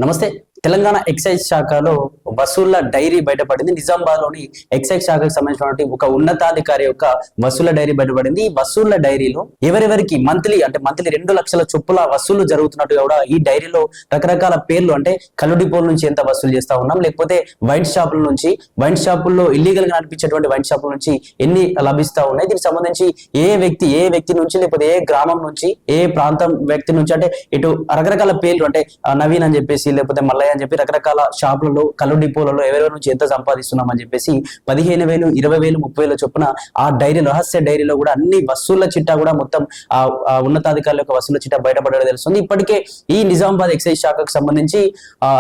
నమస్తే. తెలంగాణ ఎక్సైజ్ శాఖలో వసూళ్ల డైరీ బయటపడింది. నిజామాబాద్ లోని ఎక్సైజ్ శాఖకు సంబంధించినటువంటి ఒక ఉన్నతాధికారి యొక్క వసూళ్ల డైరీ బయటపడింది. ఈ వసూళ్ల డైరీలో ఎవరెవరికి మంత్లీ 2 లక్షల చొప్పుల వసూళ్లు జరుగుతున్నట్టుగా కూడా ఈ డైరీలో రకరకాల పేర్లు, అంటే కళ్ళు డిపోల నుంచి ఎంత వసూలు చేస్తా ఉన్నాం, లేకపోతే వైన్ షాపుల నుంచి, వైన్ షాపుల్లో ఇల్లీగల్ గా నడిపించేటువంటి వైన్ షాపుల నుంచి ఎన్ని లభిస్తా ఉన్నాయి, దీనికి సంబంధించి ఏ వ్యక్తి నుంచి, లేకపోతే ఏ గ్రామం నుంచి, ఏ ప్రాంతం వ్యక్తి నుంచి, అంటే ఇటు రకరకాల పేర్లు, అంటే నవీన్ అని చెప్పేసి, లేకపోతే మల్లయ్య అని చెప్పి రకరకాల షాపులలో, కళ్ళు డిపోలలో ఎవరెవరి నుంచి ఎంత సంపాదిస్తున్నాం అని చెప్పేసి 15,000, 20,000, 30,000 చొప్పున ఆ డైరీ, రహస్య డైరీలో కూడా అన్ని వసూళ్ల చిట్టా కూడా మొత్తం ఆ ఉన్నతాధికారుల యొక్క వసూళ్ల చిట్టా బయటపడడం తెలుస్తుంది. ఇప్పటికే ఈ నిజామాబాద్ ఎక్సైజ్ శాఖకు సంబంధించి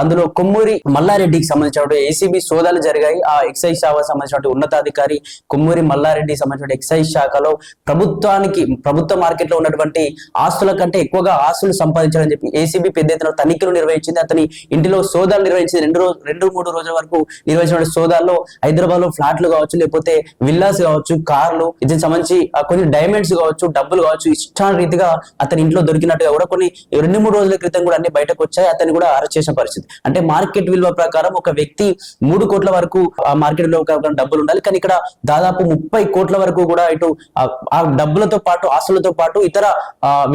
అందులో కొమ్మూరి మల్లారెడ్డికి సంబంధించిన ఏసీబీ సోదాలు జరిగాయి. ఆ ఎక్సైజ్ శాఖకు సంబంధించిన ఉన్నతాధికారి కొమ్మూరి మల్లారెడ్డికి సంబంధించిన ఎక్సైజ్ శాఖలో ప్రభుత్వ మార్కెట్ లో ఉన్నటువంటి ఆస్తుల కంటే ఎక్కువగా ఆస్తులు సంపాదించాలని చెప్పి ఏసీబీ పెద్ద ఎత్తున తనిఖీలు నిర్వహించింది. అతని ఇంటిలో సోదాలు నిర్వహించింది. 2-3 రోజుల వరకు నిర్వహించిన సోదాల్లో హైదరాబాద్ లో ఫ్లాట్లు కావచ్చు, లేకపోతే విల్లాస్ కావచ్చు, కార్లు, దీనికి సంబంధించి కొన్ని డైమండ్స్ కావచ్చు, డబ్బులు కావచ్చు, ఇష్టాన రీతిగా అతని ఇంట్లో దొరికినట్టుగా కూడా కొన్ని 2-3 రోజుల క్రితం కూడా అన్ని బయటకు వచ్చాయి. అతన్ని కూడా అరెస్ట్ చేసిన పరిస్థితి. అంటే మార్కెట్ విలువ ప్రకారం ఒక వ్యక్తి 3 కోట్ల వరకు ఆ మార్కెట్ విలువ డబ్బులు ఉండాలి. కానీ ఇక్కడ దాదాపు 30 కోట్ల వరకు కూడా ఇటు ఆ డబ్బులతో పాటు, ఆస్తులతో పాటు ఇతర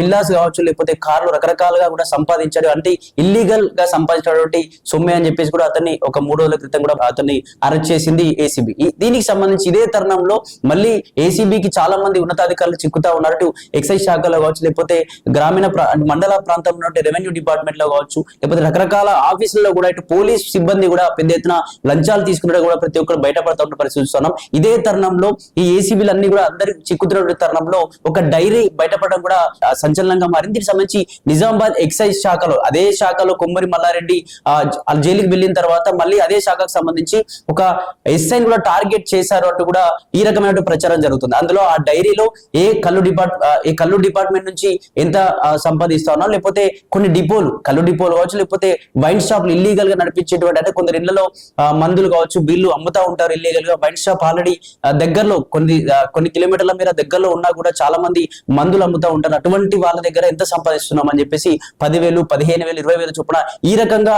విల్లాస్ కావచ్చు, లేకపోతే కార్లు రకరకాలుగా కూడా సంపాదించాడు. అంటే ఇల్లీగల్ గా సంపాదించినటువంటి సొమ్మె అని చెప్పేసి కూడా అతన్ని ఒక 3 రోజుల క్రితం కూడా అతన్ని అరెస్ట్ చేసింది ఏసీబీ. దీనికి సంబంధించి ఇదే తరుణంలో మళ్ళీ ఏసీబీకి చాలా మంది ఉన్నతాధికారులు చిక్కుతా ఉన్నారు. ఎక్సైజ్ శాఖలో కావచ్చు, లేకపోతే గ్రామీణ మండల ప్రాంతంలో రెవెన్యూ డిపార్ట్మెంట్ లో కావచ్చు, లేకపోతే రకరకాల ఆఫీసుల్లో కూడా ఇటు పోలీస్ సిబ్బంది కూడా పెద్ద ఎత్తున లంచాలు తీసుకున్నట్టు కూడా ప్రతి ఒక్కరు బయటపడుతూ ఉన్న పరిస్థితి చూస్తున్నాం. ఇదే తరుణంలో ఈ ఏసీబీలు అన్ని కూడా అందరికి చిక్కుతున్న తరుణంలో ఒక డైరీ బయటపడడం కూడా సంచలనంగా మారింది. దీనికి సంబంధించి నిజామాబాద్ ఎక్సైజ్ శాఖలో, అదే శాఖలో కొమ్మూరి మల్లారెడ్డి జైలుకి వెళ్ళిన తర్వాత మళ్ళీ అదే శాఖకు సంబంధించి ఒక ఎస్ఐని కూడా టార్గెట్ చేశారు అంటూ కూడా ఈ రకమైన ప్రచారం జరుగుతుంది. అందులో ఆ డైరీలో ఏ కళ్ళు డిపార్ట్మెంట్ నుంచి ఎంత సంపాదిస్తా ఉన్నా, లేకపోతే కొన్ని కళ్ళు డిపోలు కావచ్చు, లేకపోతే వైన్ షాప్లు ఇల్లీగల్ గా నడిపించేటువంటి, అంటే కొందరు ఇళ్లలో మందులు కావచ్చు, బిల్లు అమ్ముతా ఉంటారు ఇల్లీగల్ గా. వైన్ షాప్ ఆల్రెడీ దగ్గరలో కొన్ని కిలోమీటర్ల మీద దగ్గరలో ఉన్నా కూడా చాలా మంది మందులు అమ్ముతా ఉంటారు. అటువంటి వాళ్ళ దగ్గర ఎంత సంపాదిస్తున్నాం అని చెప్పేసి 10,000, 15,000, 20,000 చొప్పున ఈ రకంగా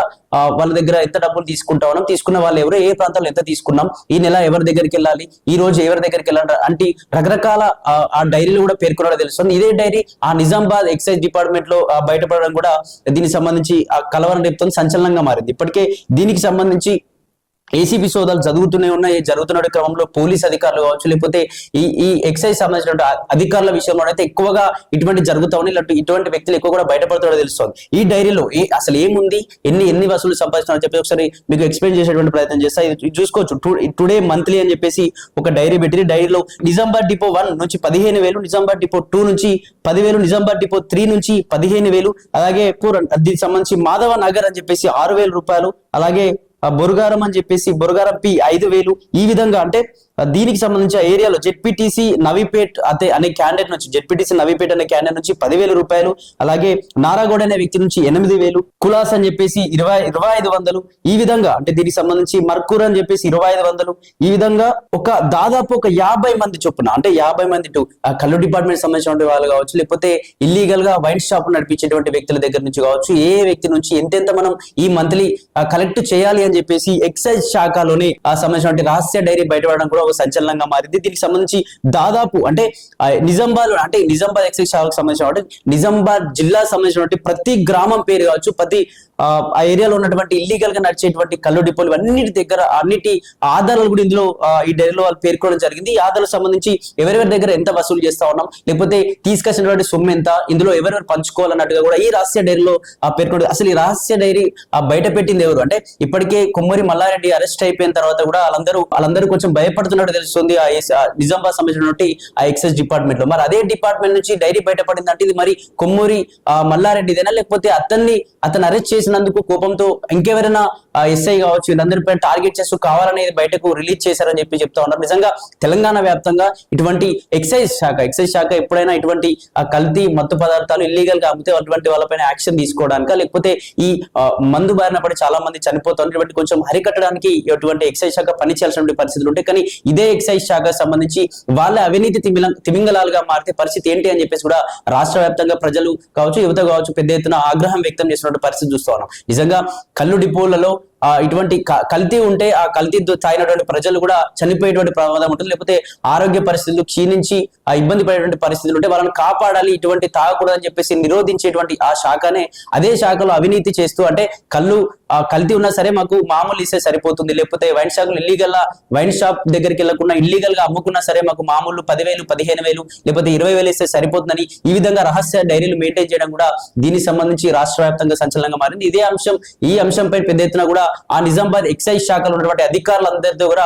వాళ్ళ దగ్గర ఎంత డబ్బులు తీసుకుంటా ఉన్నాం, తీసుకున్న వాళ్ళు ఎవరు, ఏ ప్రాంతాల్లో ఎంత తీసుకున్నాం, ఈ నెల ఎవరి దగ్గరికి వెళ్ళాలి, ఈ రోజు ఎవరి దగ్గరికి వెళ్ళాలి అంటే రకరకాల ఆ డైరీలు కూడా పేర్కొనడం తెలుస్తుంది. ఇదే డైరీ ఆ నిజామాబాద్ ఎక్సైజ్ డిపార్ట్మెంట్ లో బయటపడడం కూడా దీనికి సంబంధించి ఆ కలవరం రేపుతో సంచలనంగా మారింది. ఇప్పటికే దీనికి సంబంధించి ఏసీబీ సోదాలు జరుగుతున్న క్రమంలో పోలీస్ అధికారులు కావచ్చు, లేకపోతే ఈ ఎక్సైజ్ సంబంధించిన అధికారుల విషయంలో అయితే ఎక్కువగా ఇటువంటి జరుగుతా ఉన్నాయి. ఇటువంటి వ్యక్తులు ఎక్కువ కూడా బయటపడుతున్నట్టు తెలుస్తుంది. ఈ డైరీలో అసలు ఏముంది, ఎన్ని వసూలు సంపాదిస్తున్నారని చెప్పి ఒకసారి మీకు ఎక్స్ప్లెయిన్ చేసేటువంటి ప్రయత్నం చేస్తా. ఇది చూసుకోవచ్చు. టుడే మంత్లీ అని చెప్పేసి ఒక డైరీ పెట్టి, డైరీలో నిజామాబాద్ డిపో 1 నుంచి 15,000, నిజామాబాద్ డిపో 2 నుంచి 10,000, నిజామాబాద్ డిపో 3 నుంచి 15,000, అలాగే దీనికి సంబంధించి మాధవ నగర్ అని చెప్పేసి 6,000 రూపాయలు, అలాగే బొరుగారం అని చెప్పేసి బొరుగారం పి 5,000. ఈ విధంగా అంటే దీనికి సంబంధించిన ఏరియాలో జెడ్పీటీసీ నవీపేట్ అనే క్యాండిడేట్ నుంచి, జెడ్పీటీసీ నవీపేట్ అనే క్యాండిడేట్ నుంచి 10,000 రూపాయలు, అలాగే నారాగౌడ్ అనే వ్యక్తి నుంచి 8,000, కులాస్ అని చెప్పేసి 2,500. ఈ విధంగా అంటే దీనికి సంబంధించి మర్కూర్ అని చెప్పేసి 2,500. ఈ విధంగా దాదాపు 50 మంది చొప్పున, అంటే 50 మంది కళ్ళు డిపార్ట్మెంట్ సంబంధించిన వాళ్ళు కావచ్చు, లేకపోతే ఇల్లీగల్ గా వైన్ షాప్ నడిపించేటువంటి వ్యక్తుల దగ్గర నుంచి కావచ్చు, ఏ వ్యక్తి నుంచి ఎంతెంత మనం ఈ మంత్లీ కలెక్ట్ చేయాలి అని చెప్పేసి ఎక్సైజ్ శాఖలోనే సంబంధించిన రహస్య డైరీ బయటపడడం కూడా ఒక సంచలనంగా మారింది. దీనికి సంబంధించి దాదాపు అంటే నిజామాబాద్ ఎక్సైజ్ శాఖకు సంబంధించిన, నిజామాబాద్ జిల్లా సంబంధించినటువంటి ప్రతి గ్రామం పేరు కావచ్చు, ప్రతి ఆ ఏరియాలో ఉన్నటువంటి ఇల్లీగల్ గా నడిచేటువంటి కళ్ళు డిపోలు అన్నిటి ఆధారాలు కూడా ఇందులో ఈ డైరీలో వాళ్ళు పేర్కొనడం జరిగింది. ఈ ఆధారాలకు సంబంధించి ఎవరెవరి దగ్గర ఎంత వసూలు చేస్తా ఉన్నాం, లేకపోతే తీసుకొచ్చినటువంటి సొమ్ము ఎంత, ఇందులో ఎవరెవరు పంచుకోవాలన్నట్టుగా కూడా ఈ రహస్య డైరీలో పేర్కొంది. అసలు ఈ రహస్య డైరీ బయట పెట్టింది ఎవరు అంటే, ఇప్పటికే కొమ్మూరి మల్లారెడ్డి అరెస్ట్ అయిపోయిన తర్వాత కూడా వాళ్ళందరూ కొంచెం భయపడుతున్నట్టు తెలుస్తుంది ఆ నిజామాబాద్ సంబంధించినటువంటి ఆ ఎక్సైజ్ డిపార్ట్మెంట్ లో. మరి అదే డిపార్ట్మెంట్ నుంచి డైరీ బయటపడింది అంటే ఇది మరి కొమ్మూరి మల్లారెడ్డిదేనా, లేకపోతే అతను అరెస్ట్ చేసినందుకు కోపంతో ఇంకెవరైనా ఎస్ఐ కావచ్చు వీళ్ళందరిపై టార్గెట్ చేస్తూ కావాలని బయటకు రిలీజ్ చేశారని చెప్తా ఉన్నారు. నిజంగా తెలంగాణ వ్యాప్తంగా ఇటువంటి ఎక్సైజ్ శాఖ ఎప్పుడైనా ఇటువంటి కల్తీ మత్తు పదార్థాలు ఇల్లీగల్ గా అమ్మితే అటువంటి వాళ్ళపైన యాక్షన్ తీసుకోవడానిక, లేకపోతే ఈ మందు బారిన పడి చాలా మంది చనిపోతారు, ఇటువంటి కొంచెం హరికట్టడానికి ఇటువంటి ఎక్సైజ్ శాఖ పనిచేయాల్సిన పరిస్థితులు ఉంటాయి. కానీ ఇదే ఎక్సైజ్ శాఖకు సంబంధించి వాళ్ళ అవినీతి తిమింగలాలుగా మారితే పరిస్థితి ఏంటి అని చెప్పేసి కూడా రాష్ట్ర వ్యాప్తంగా ప్రజలు కావచ్చు, యువత కావచ్చు పెద్ద ఎత్తున ఆగ్రహం వ్యక్తం చేసినటువంటి పరిస్థితి చూస్తాం. ఉన్నాం. నిజంగా కళ్ళు డిపోలలో ఇటువంటి కల్తీ ఉంటే ఆ కల్తీ తాగినటువంటి ప్రజలు కూడా చనిపోయేటువంటి ప్రమాదం ఉంటుంది, లేకపోతే ఆరోగ్య పరిస్థితులు క్షీణించి ఇబ్బంది పడేటువంటి పరిస్థితులు ఉంటే వాళ్ళని కాపాడాలి, ఇటువంటి తాగకూడదని చెప్పేసి నిరోధించేటువంటి ఆ శాఖనే అదే శాఖలో అవినీతి చేస్తూ, అంటే కళ్ళు కల్తీ ఉన్నా సరే మాకు మామూలు ఇస్తే సరిపోతుంది, లేకపోతే వైన్ షాపులు ఇల్లీగల్ వైన్ షాప్ దగ్గరికి వెళ్లకుండా ఇల్లీగల్ గా అమ్ముకున్నా సరే మాకు మామూలు 10,000 15,000 లేకపోతే 20,000 ఇస్తే సరిపోతుందని ఈ విధంగా రహస్య డైరీలు మెయింటైన్ చేయడం కూడా దీనికి సంబంధించి రాష్ట్ర వ్యాప్తంగా సంచలనంగా మారింది. ఇదే అంశం ఈ అంశంపై పెద్ద ఎత్తున కూడా ఆ నిజామాబాద్ ఎక్సైజ్ శాఖలో ఉన్నటువంటి అధికారులందరితో కూడా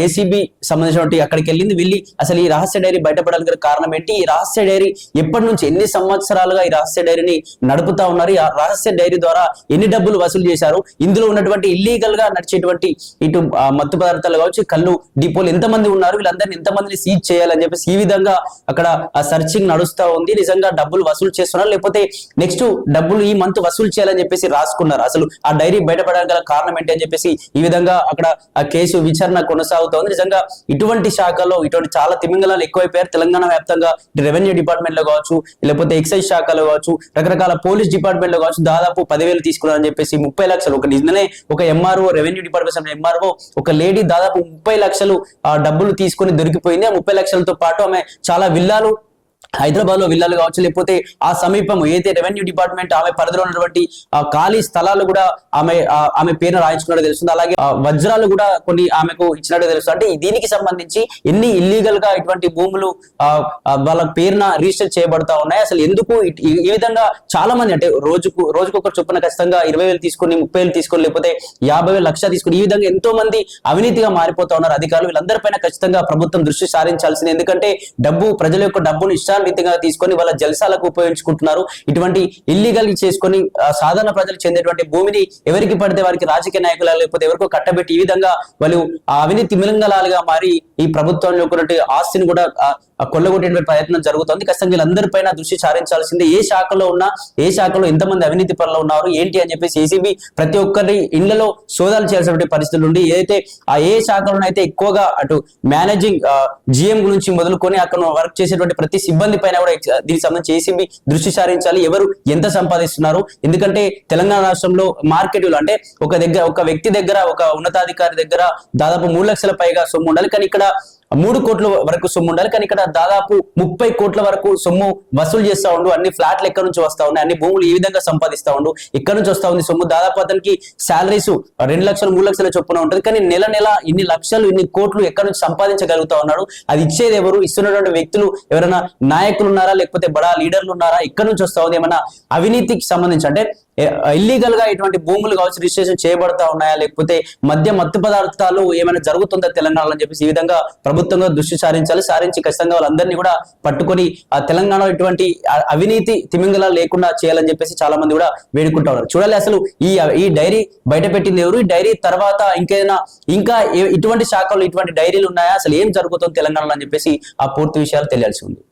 ఏసీబీ సంబంధించినటువంటి అక్కడికి వెళ్ళి అసలు ఈ రహస్య డైరీ బయటపడడానికి కారణం ఏంటి, ఈ రహస్య డైరీ ఎప్పటి నుంచి ఎన్ని సంవత్సరాలుగా ఈ రహస్య డైరీని నడుపుతా ఉన్నారు, ఆ రహస్య డైరీ ద్వారా ఎన్ని డబ్బులు వసూలు చేశారు, ఇందులో ఉన్నటువంటి ఇల్లీగల్ గా నడిచేటువంటి ఇటు మత్తు పదార్థాలు కావచ్చు కళ్ళు డిపోలు ఎంతమంది ఉన్నారు, వీళ్ళందరినీ ఎంతమందిని సీజ్ చేయాలని చెప్పేసి ఈ విధంగా అక్కడ సర్చింగ్ నడుస్తా ఉంది. నిజంగా డబ్బులు వసూలు చేస్తున్నారు, లేకపోతే నెక్స్ట్ డబ్బులు ఈ మంత్ వసూలు చేయాలని చెప్పేసి రాసుకున్నారు, అసలు ఆ డైరీ బయటపడడానికి గల కారణం ఏంటి అని చెప్పేసి ఈ విధంగా అక్కడ ఆ కేసు విచారణ కొనసాగుతోంది. నిజంగా ఇటువంటి శాఖలో ఇటువంటి చాలా తిమింగలాలు ఎక్కువైపోయారు తెలంగాణ వ్యాప్తంగా. రెవెన్యూ డిపార్ట్మెంట్ లో కావచ్చు, లేకపోతే ఎక్సైజ్ శాఖలో కావచ్చు, రకరకాల పోలీస్ డిపార్ట్మెంట్ లో కావచ్చు, దాదాపు 10,000 తీసుకున్నారని చెప్పేసి 30 లక్షలు ఒక నిజమే ఒక ఎంఆర్ఓ రెవెన్యూ డిపార్ట్మెంట్ ఎంఆర్ఓ ఒక లేడీ దాదాపు 30 లక్షలు డబ్బులు తీసుకుని దొరికిపోయింది. ఆ 30 లక్షలతో పాటు ఆమె చాలా విల్లాలు హైదరాబాద్ లో విల్లాలు కావచ్చు, లేకపోతే ఆ సమీపం ఏదైతే రెవెన్యూ డిపార్ట్మెంట్ ఆమె పరిధిలో ఉన్నటువంటి ఖాళీ స్థలాలు కూడా ఆమె పేరును రాయించుకున్నట్టు తెలుస్తుంది. అలాగే వజ్రాలు కూడా కొన్ని ఆమెకు ఇచ్చినట్టు తెలుస్తుంది. అంటే దీనికి సంబంధించి ఎన్ని ఇల్లీగల్ గా ఇటువంటి భూములు వాళ్ళ పేరున రిజిస్టర్ చేయబడతా ఉన్నాయి, అసలు ఎందుకు ఈ విధంగా చాలా మంది అంటే రోజుకొకరు చొప్పున ఖచ్చితంగా 20,000 తీసుకొని 30,000 తీసుకొని లేకపోతే 50,000 లక్ష తీసుకొని ఈ విధంగా ఎంతో మంది అవినీతిగా మారిపోతా ఉన్నారు అధికారులు. వీళ్ళందరిపైన ఖచ్చితంగా ప్రభుత్వం దృష్టి సారించాల్సింది, ఎందుకంటే డబ్బు ప్రజల యొక్క డబ్బును రీతిగా తీసుకొని వాళ్ళ జల్సాలకు ఉపయోగించుకుంటున్నారు. ఇటువంటి ఇల్లీగల్ చేసుకొని సాధారణ ప్రజలు చెందేటువంటి భూమిని ఎవరికి పడితే వారికి రాజకీయ నాయకులు లేకపోతే ఎవరికో కట్టబెట్టి ఈ విధంగా వాళ్ళు అవినీతి మిలంగలాలుగా మారి ఈ ప్రభుత్వంలో ఉన్నటువంటి ఆస్తిని కూడా కొల్లగొట్టే ప్రయత్నం జరుగుతుంది. ఖచ్చితంగా వీళ్ళందరిపైన దృష్టి సారించాల్సిందే. ఏ శాఖలో ఉన్నా ఏ శాఖలో ఎంతమంది అవినీతి పనులు ఉన్నారు ఏంటి అని చెప్పేసి ఏసీబీ ప్రతి ఒక్కరి ఇళ్లలో సోదాలు చేయాల్సిన పరిస్థితులు ఉండి ఏదైతే ఏ శాఖలో అయితే ఎక్కువగా అటు మేనేజింగ్ జిఎం గురించి మొదలుకొని అక్కడ వర్క్ చేసేటువంటి ప్రతి సిబ్బంది పైన కూడా దీనికి సంబంధించి ఏసీబీ దృష్టి సారించాలి. ఎవరు ఎంత సంపాదిస్తున్నారు, ఎందుకంటే తెలంగాణ రాష్ట్రంలో మార్కెట్లు అంటే ఒక వ్యక్తి దగ్గర ఒక ఉన్నతాధికారి దగ్గర దాదాపు 3 లక్షల పైగా సొమ్ము ఉండాలి, కానీ ఇక్కడ 3 కోట్ల వరకు సొమ్ము ఉండాలి, కానీ ఇక్కడ దాదాపు 30 కోట్ల వరకు సొమ్ము వసూలు చేస్తా ఉండు. అన్ని ఫ్లాట్లు ఎక్కడి నుంచి వస్తా ఉన్నాయి, అన్ని భూములు ఈ విధంగా సంపాదిస్తా ఉండు, ఎక్కడి నుంచి వస్తా ఉంది సొమ్ము. దాదాపు అతనికి శాలరీస్ 2 లక్షలు 3 లక్షల చొప్పున ఉంటుంది, కానీ నెల ఇన్ని లక్షలు ఇన్ని కోట్లు ఎక్కడి నుంచి సంపాదించగలుగుతా ఉన్నాడు. అది ఇచ్చేది ఎవరు, ఇస్తున్నటువంటి వ్యక్తులు ఎవరైనా నాయకులు ఉన్నారా, లేకపోతే బడా లీడర్లు ఉన్నారా, ఎక్కడి నుంచి వస్తా ఉంది, ఏమైనా అవినీతికి సంబంధించి అంటే ఇల్లీగల్ గా ఇటువంటి భూములు కావచ్చు రిజిస్ట్రేషన్ చేయబడతా ఉన్నాయా, లేకపోతే మత్తు పదార్థాలు ఏమైనా జరుగుతుందా తెలంగాణలో అని చెప్పేసి ఈ విధంగా ప్రభుత్వంగా దృష్టి సారించి ఖచ్చితంగా వాళ్ళందరినీ కూడా పట్టుకొని ఆ తెలంగాణలో ఇటువంటి అవినీతి తిమింగలాలు లేకుండా చేయాలని చెప్పేసి చాలా మంది కూడా వేడుకుంటా ఉన్నారు. చూడాలి అసలు ఈ డైరీ బయట పెట్టింది ఎవరు, ఈ డైరీ తర్వాత ఇంకా ఇటువంటి శాఖలు ఇటువంటి డైరీలు ఉన్నాయా, అసలు ఏం జరుగుతుంది తెలంగాణలో అని చెప్పేసి ఆ పూర్తి విషయాలు తెలియాల్సి ఉంది.